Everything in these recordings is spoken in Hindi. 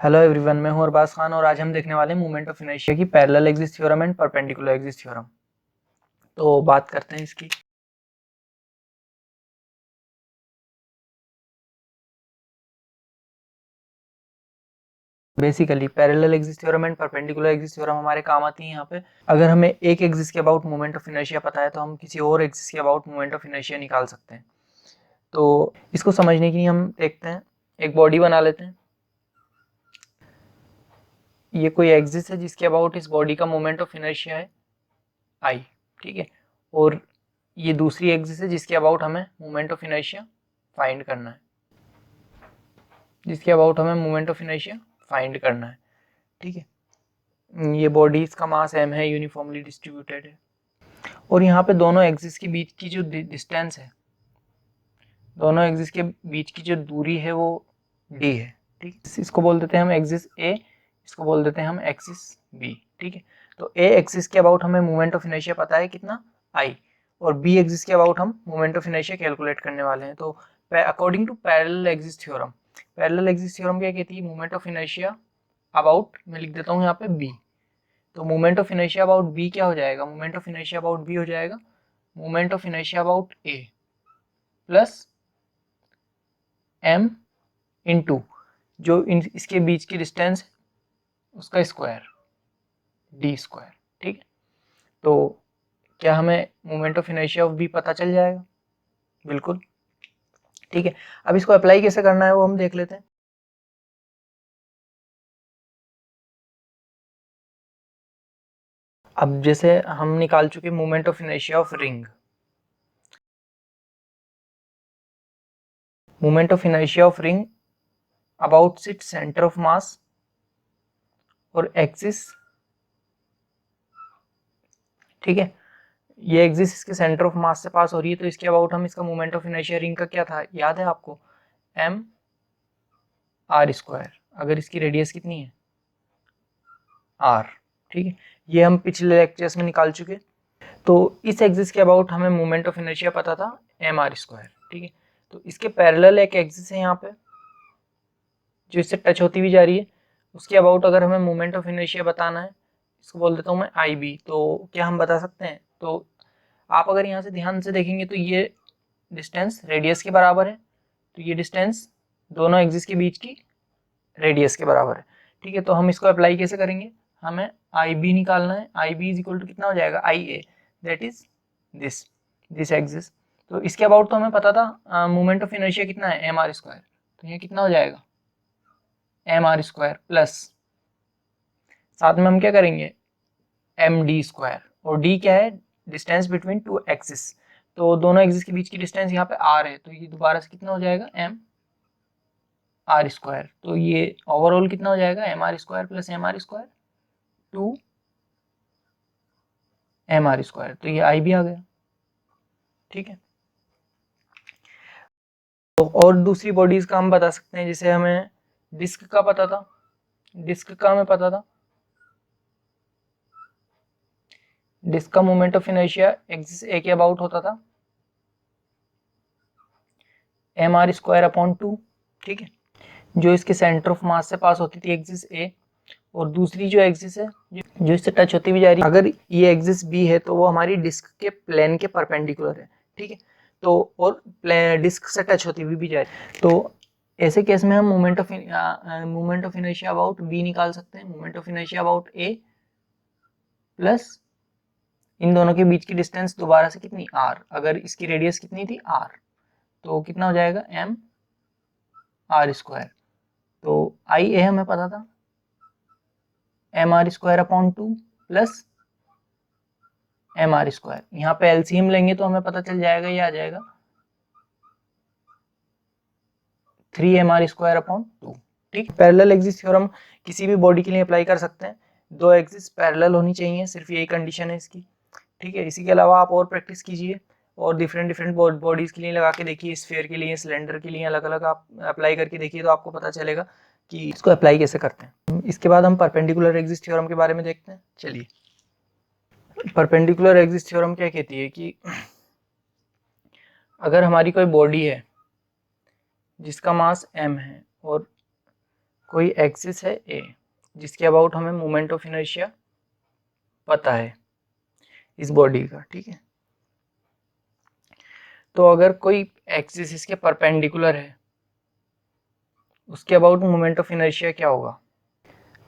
हेलो एवरीवन, मैं हूं अरबाज खान और आज हम देखने वाले हैं मोमेंट ऑफ इनर्शिया की parallel axis theorem and perpendicular axis theorem. तो बात करते हैं इसकी। Basically parallel axis theorem and perpendicular axis theorem हमारे काम आती है यहाँ पे। अगर हमें एक एक्सिस के अबाउट मोमेंट ऑफ इनर्शिया पता है तो हम किसी और एक्सिस के अबाउट मोमेंट ऑफ इनर्शिया निकाल सकते हैं। तो इसको समझने के लिए हम देखते हैं, एक बॉडी बना लेते हैं। ये कोई एक्सिस है जिसके अबाउट इस बॉडी का मोमेंट ऑफ इनर्शिया है आई, ठीक है। और ये दूसरी एक्सिस है जिसके अबाउट हमें मोमेंट ऑफ इनर्शिया फाइंड करना है, ठीक है। ये बॉडी, इसका मास m है, यूनिफॉर्मली डिस्ट्रीब्यूटेड है। और यहाँ पे दोनों एक्सिस के बीच की जो डिस्टेंस है, दोनों एक्सिस के बीच की जो दूरी है वो d है, ठीक है। इसको बोल देते हैं हम एक्सिस a, इसको बोल देते हैं हम एक्सिस b, ठीक है। तो a एक्सिस के अबाउट हमें मोमेंट ऑफ इनर्शिया पता है कितना I, और b एक्सिस के अबाउट हम मोमेंट ऑफ इनर्शिया कैलकुलेट करने वाले हैं। तो according to parallel axis theorem, parallel axis theorem क्या कहती है? मोमेंट ऑफ इनर्शिया अबाउट, मैं लिख देता हूँ यहाँ पे b। तो moment of inertia about B क्या हो जाएगा? मोमेंट ऑफ इनर्शिया अबाउट बी हो जाएगा moment of inertia about A plus M into जो इसके बीच की डिस्टेंस उसका स्क्वायर, डी स्क्वायर, ठीक है। तो क्या हमें moment of inertia of B पता चल जाएगा? बिल्कुल, ठीक है। अब इसको अप्लाई कैसे करना है वो हम देख लेते हैं। अब जैसे हम निकाल चुके moment of inertia of ring, moment of inertia of ring about its centre of mass और एक्सिस, ठीक है। ये एक्सिस इसके सेंटर ऑफ मास से पास हो रही है, तो इसके अबाउट हम इसका मोमेंट ऑफ इनर्शिया रिंग का क्या था, याद है आपको? M R square. अगर इसकी रेडियस कितनी है? आर, ठीक है। ये हम पिछले लेक्चर्स में निकाल चुके। तो इस एक्सिस के अबाउट हमें मोमेंट ऑफ इनर्शिया पता था एम आर स्क्वायर, ठीक है। तो इसके पैरेलल एक एक्सिस है यहाँ पे जो इससे टच होती हुई जा रही है, उसके अबाउट अगर हमें मोमेंट ऑफ इनर्शिया बताना है, इसको बोल देता हूँ मैं आई बी। तो क्या हम बता सकते हैं? तो आप अगर यहाँ से ध्यान से देखेंगे तो ये डिस्टेंस रेडियस के बराबर है, तो ये डिस्टेंस दोनों एक्सिस के बीच की रेडियस के बराबर है, ठीक है। तो हम इसको अप्लाई कैसे करेंगे? हमें आई बी निकालना है। आई बी इज इक्वल टू कितना हो जाएगा? आई ए, दैट इज दिस एक्सिस। तो इसके अबाउट तो हमें पता था मोमेंट ऑफ इनर्शिया कितना है, एम आर स्क्वायर। तो ये कितना हो जाएगा? एम आर स्क्वायर प्लस साथ में हम क्या करेंगे? M D square. और डी क्या है? Distance between two axis. तो दोनों एक्सिस के बीच की डिस्टेंस यहाँ पे आर है, तो ये दोबारा से कितना हो जाएगा? M R square. तो ये ओवरऑल कितना हो जाएगा? M R square plus M R square two M R square. तो ये आई भी आ गया, ठीक है। तो और दूसरी बॉडीज का हम बता सकते हैं, जैसे हमें डिस्क का पता था, डिस्क का हमें पता था, डिस्क का moment of inertia axis A के अबाउट होता था M R square upon two, ठीक है। जो इसके सेंटर ऑफ मास से पास होती थी एक्सिस ए, और दूसरी जो एक्सिस है जो इससे टच होती हुई जा रही है, अगर ये एक्सिस बी है तो वो हमारी डिस्क के प्लेन के परपेंडिकुलर है, ठीक है। तो और डिस्क से टच होती हुई भी जा रही है, तो ऐसे केस में हम moment of inertia about B निकाल सकते हैं। Moment of inertia about A plus इन दोनों के बीच की डिस्टेंस दोबारा से कितनी? आर। अगर इसकी रेडियस कितनी थी? आर, तो कितना हो जाएगा? M R square. तो आई ए हमें पता था M R square upon two plus M R square. यहाँ पे एलसीएम लेंगे तो हमें पता चल जाएगा, ये आ जाएगा 3 M R square upon two, ठीक। पैरेलल एक्सिस थ्योरम किसी भी बॉडी के लिए अप्लाई कर सकते हैं। दो एक्सिस पैरेलल होनी चाहिए, सिर्फ यही कंडीशन है इसकी, ठीक है। इसी के अलावा आप और प्रैक्टिस कीजिए और डिफरेंट बॉडीज के लिए लगा के देखिए, स्फीयर के लिए, सिलेंडर के लिए अलग अलग आप अप्लाई करके देखिए, तो आपको पता चलेगा कि इसको अप्लाई कैसे करते हैं। इसके बाद हम परपेंडिकुलर एक्सिस थ्योरम के बारे में देखते हैं। चलिए, परपेंडिकुलर एक्सिस थ्योरम क्या कहती है कि अगर हमारी कोई बॉडी है जिसका मास m है और कोई एक्सिस है ए जिसके अबाउट हमें मोमेंट ऑफ इनर्शिया पता है इस बॉडी का, ठीक है। तो अगर कोई एक्सिस इसके परपेंडिकुलर है उसके अबाउट मोमेंट ऑफ इनर्शिया क्या होगा?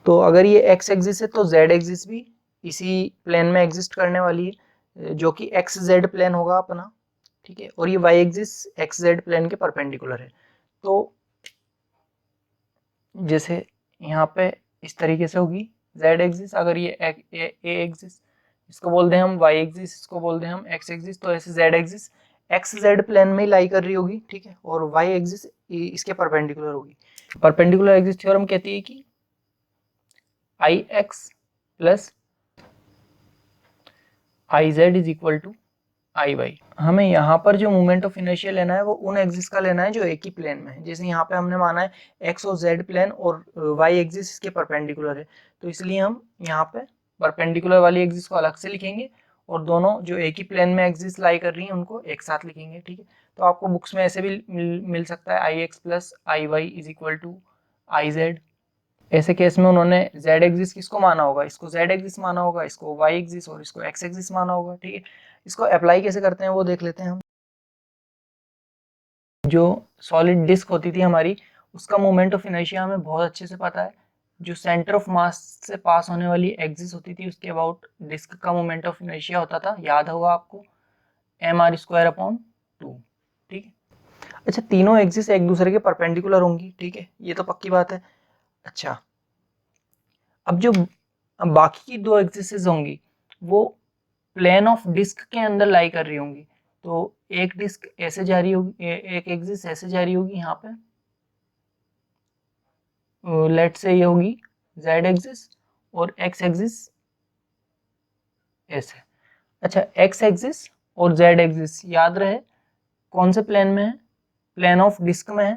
तो अगर ये एक्स एक्सिस है तो जेड एक्सिस भी इसी प्लेन में एग्जिस्ट करने वाली है जो कि एक्स जेड प्लेन होगा अपना, ठीक है। और ये Y axis X Z plane के परपेंडिकुलर है। तो जैसे यहाँ पे इस तरीके से होगी जेड एक्सिस, अगर ये ए एक्सिस इसको बोलते हैं हम वाई एक्सिस, इसको बोलते हैं हम एक्स एक्सिस। तो ऐसे Z axis X Z plane में लाई कर रही होगी, ठीक है। और वाई एक्सिस इसके परपेंडिकुलर होगी। परपेंडिकुलर एक्सिस थ्योरम कहती है कि I X plus I Z is equal to I Y. हमें यहाँ पर जो मोमेंट ऑफ इनर्शिया लेना है वो उन एक्सिस का लेना है जो एक ही प्लेन में है। जैसे यहाँ पे हमने माना है एक्स और जेड प्लेन और वाई एक्सिस इसके परपेंडिकुलर है, तो इसलिए हम यहाँ पे परपेंडिकुलर वाली एक्सिस को अलग से लिखेंगे और दोनों जो एक ही प्लेन में एक्सिस लाई कर रही हैं उनको एक साथ लिखेंगे, ठीक है। तो आपको बुक्स में ऐसे भी मिल सकता है I X plus I Y is equal to I Z. ऐसे केस में उन्होंने z एक्सिस किसको माना होगा? इसको z एक्सिस माना होगा, इसको y एक्सिस और इसको x एक्सिस माना होगा, ठीक है। इसको अप्लाई कैसे करते हैं वो देख लेते हैं हम। जो सॉलिड डिस्क होती थी हमारी उसका मोमेंट ऑफ इनर्शिया हमें बहुत अच्छे से पता है। जो सेंटर ऑफ मास से पास होने वाली एक्सिस होती थी उसके अबाउट डिस्क का मोमेंट ऑफ इनर्शिया होता था, याद होगा आपको, mr²/2, ठीक है। अच्छा, तीनों एक्सिस एक दूसरे के परपेंडिकुलर होंगी, ठीक है, ये तो पक्की बात है। अच्छा, अब जो बाकी की दो एक्सिस होंगी वो प्लेन ऑफ डिस्क के अंदर लाई कर रही होंगी। तो एक डिस्क ऐसे जा रही होगी, एक एक्सिस ऐसे जा रही होगी यहाँ पे, लेट से ये होगी जेड एक्सिस और एक्स एक्सिस ऐसे। अच्छा, एक्स एक्सिस और जेड एक्सिस याद रहे कौन से प्लेन में है? प्लेन ऑफ डिस्क में है,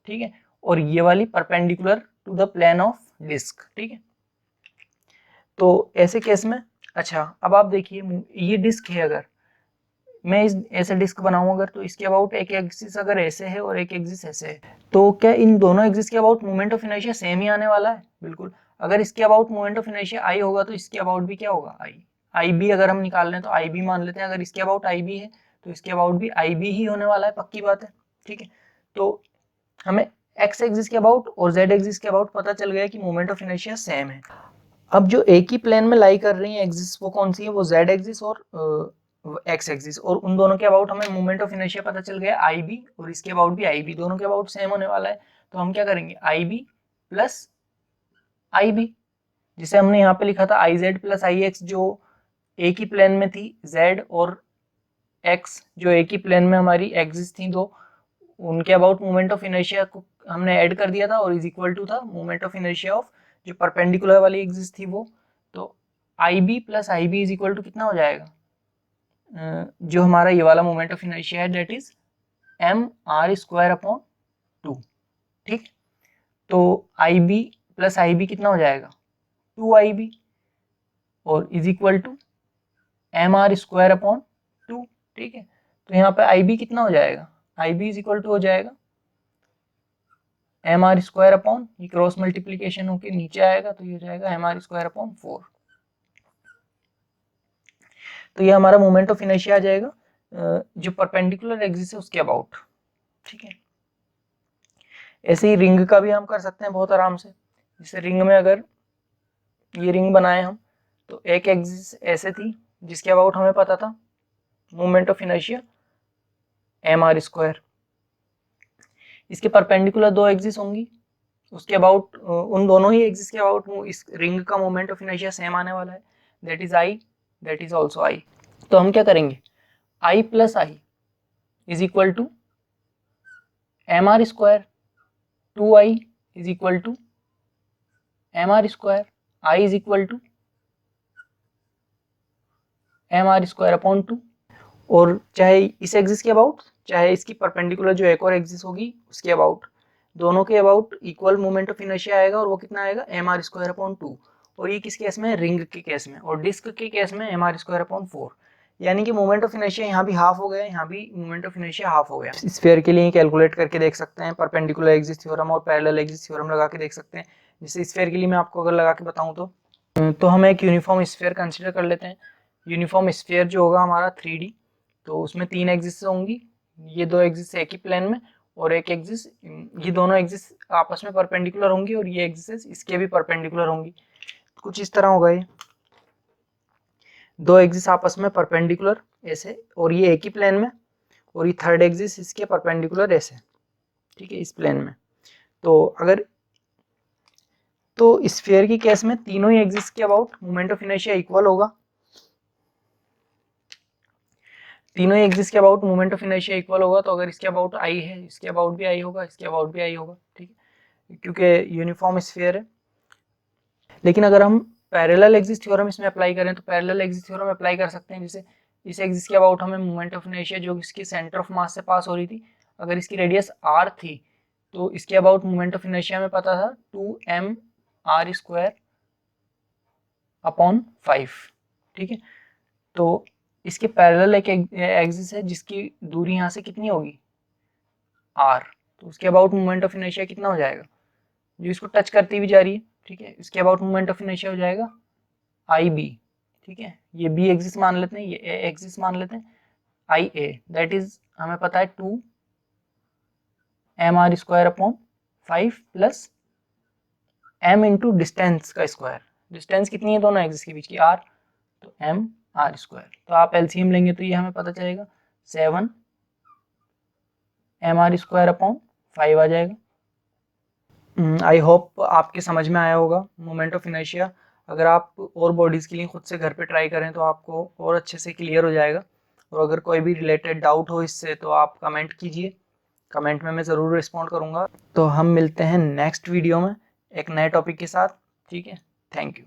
ठीक है। और ये वाली perpendicular to the plane of disc, ठीक है। तो ऐसे केस में, अच्छा अब आप देखिए ये डिस्क है, अगर मैं इस ऐसे डिस्क बनाऊं अगर, तो इसके अबाउट एक एक्सिस अगर ऐसे है और एक एक्सिस ऐसे है, तो क्या इन दोनों एक्सिस के about moment of inertia same ही आने वाला है? बिल्कुल। अगर इसके about moment of inertia I होगा तो इसके अबाउट भी क्या होगा? आई। आई बी अगर हम निकाल लें तो आई बी मान लेते हैं, अगर इसके अबाउट आई बी है तो इसके अबाउट भी आई बी ही होने वाला है, पक्की बात है, ठीक है। तो हमें एक्स एक्सिस के अबाउट और जेड एक्सिस के अबाउट पता चल गया कि मोमेंट ऑफ इनर्शिया सेम है। अब जो एक ही प्लेन में लाई कर रही है एक्सिस वो कौन सी है? वो जेड एक्सिस और एक्स एक्सिस, और उन दोनों के अबाउट हमें मोमेंट ऑफ इनर्शिया पता चल गया आई बी, और इसके अबाउट भी आई बी, दोनों के अबाउट सेम होने वाला है। तो हम क्या करेंगे? आई बी प्लस आई बी, जिसे हमने यहाँ पे लिखा था I Z plus I x, जो एक ही प्लेन में थी, जेड और एक्स जो एक ही प्लेन में हमारी एक्सिस थी, तो उनके अबाउट मोमेंट ऑफ इनर्शिया को हमने ऐड कर दिया था और इज इक्वल टू था मोमेंट ऑफ इनर्शिया ऑफ जो परपेंडिकुलर वाली एक्सिस थी वो। तो I B plus I B is equal to कितना हो जाएगा? जो हमारा ये वाला मोमेंट ऑफ इनर्शिया है दैट इज mr²/2, ठीक। तो I B plus I B कितना हो जाएगा? 2IB, और इज इक्वल टू mr²/2, ठीक है। तो यहाँ पे आई बी कितना हो जाएगा? आई बी इज इक्वल टू हो जाएगा mr²/, ये क्रॉस मल्टीप्लीकेशन होके नीचे आएगा तो ये हो जाएगा mr²/4। तो ये हमारा मोमेंट ऑफ इनर्शिया आ जाएगा जो परपेंडिकुलर एक्सिस है उसके अबाउट, ठीक है। ऐसे ही रिंग का भी हम कर सकते हैं बहुत आराम से। जैसे रिंग में अगर ये रिंग बनाए हम, तो एक एक्सिस ऐसे थी जिसके अबाउट हमें पता था मोमेंट ऑफ इनर्शिया mr²। इसके परपेंडिकुलर दो एक्सिस होंगी, उसके अबाउट उन दोनों ही एक्सिस के अबाउट इस रिंग का मोमेंट ऑफ इनर्शिया सेम आने वाला है, that is I, that is also I. तो हम क्या करेंगे? I plus I is equal to mr², 2i is equal to mr², I is equal to mr²/2। और चाहे इस एक्सिस के अबाउट चाहे इसकी परपेंडिकुलर जो एक और एक्सिस होगी उसके अबाउट, दोनों के about equal moment of inertia आएगा, और वो कितना आएगा? mr²/2। और ये किस केस में? रिंग के केस में। और डिस्क के केस में mr²/4। यानी कि मोमेंट ऑफ इनर्शिया यहाँ भी हाफ हो गया, यहाँ भी मोमेंट ऑफ इनर्शिया हाफ हो गया। स्फीयर के लिए कैलकुलेट करके देख सकते हैं, परपेंडिकुलर एक्सिस थ्योरम और पैरेलल एक्सिस थ्योरम लगा के देख सकते हैं। जैसे स्फीयर के लिए मैं आपको अगर लगा के बताऊं तो हम एक यूनिफॉर्म स्फीयर कंसिडर कर लेते हैं। यूनिफॉर्म स्फीयर जो होगा हमारा 3D, तो उसमें 3 एक्सिस होंगी, ये 2 एक्सिस एक ही प्लेन में और एक एक्सिस, ये दोनों एक्सिस आपस में परपेंडिकुलर होंगी और ये एक्सिस इसके भी परपेंडिकुलर होंगी। कुछ इस तरह होगा, ये 2 एक्सिस आपस में परपेंडिकुलर ऐसे, और ये एक ही प्लेन में, और ये थर्ड एक्सिस इसके परपेंडिकुलर ऐसे, ठीक है, इस प्लेन में। तो स्फीयर की केस में तीनों ही एक्सिस के about moment of inertia equal होगा, तीनों ही एक्सिस के about moment of inertia equal होगा। तो अगर इसके अबाउट आई है, इसके अबाउट भी आई होगा, इसके अबाउट भी आई होगा, ठीक है, क्योंकि यूनिफॉर्म स्फीयर है। लेकिन अगर हम पैरेलल एक्सिस थ्योरम इसमें अप्लाई करें तो पैरेलल एक्सिस थ्योरम अप्लाई कर सकते हैं। जैसे इस एक्सिस के अबाउट हमें मोमेंट ऑफ इनर्शिया जो इसके सेंटर ऑफ मास से पास हो रही थी, अगर इसकी रेडियस r थी तो इसके अबाउट मोमेंट ऑफ इनर्शिया में पता था 2mr² अपॉन 5, ठीक है। तो इसके पैरेलल एक एक्सिस है जिसकी दूरी यहाँ से कितनी होगी r, तो उसके अबाउट मोमेंट ऑफ इनर्शिया कितना हो जाएगा, जो इसको टच करती भी जा रही है, ठीक है, इसके अबाउट मोमेंट ऑफ इनर्शिया हो जाएगा IB, ठीक है। ये B एक्सिस मान लेते हैं, ये A एक्सिस मान लेते हैं, IA दैट इज हमें पता है 2mr² upon 5 plus m into distance का स्क्वायर। डिस्टेंस कितनी है दोनों एक्सिस के बीच की, r, तो mr²। तो आप LCM लेंगे तो ये हमें पता चलेगा 7mr² अपॉन 5 आ जाएगा। आई होप आपके समझ में आया होगा मोमेंट ऑफ इनर्शिया। अगर आप और बॉडीज़ के लिए खुद से घर पे ट्राई करें तो आपको और अच्छे से क्लियर हो जाएगा। और अगर कोई भी रिलेटेड डाउट हो इससे तो आप कमेंट कीजिए, कमेंट में मैं ज़रूर रिस्पॉन्ड करूँगा। तो हम मिलते हैं नेक्स्ट वीडियो में एक नए टॉपिक के साथ, ठीक है। Thank you.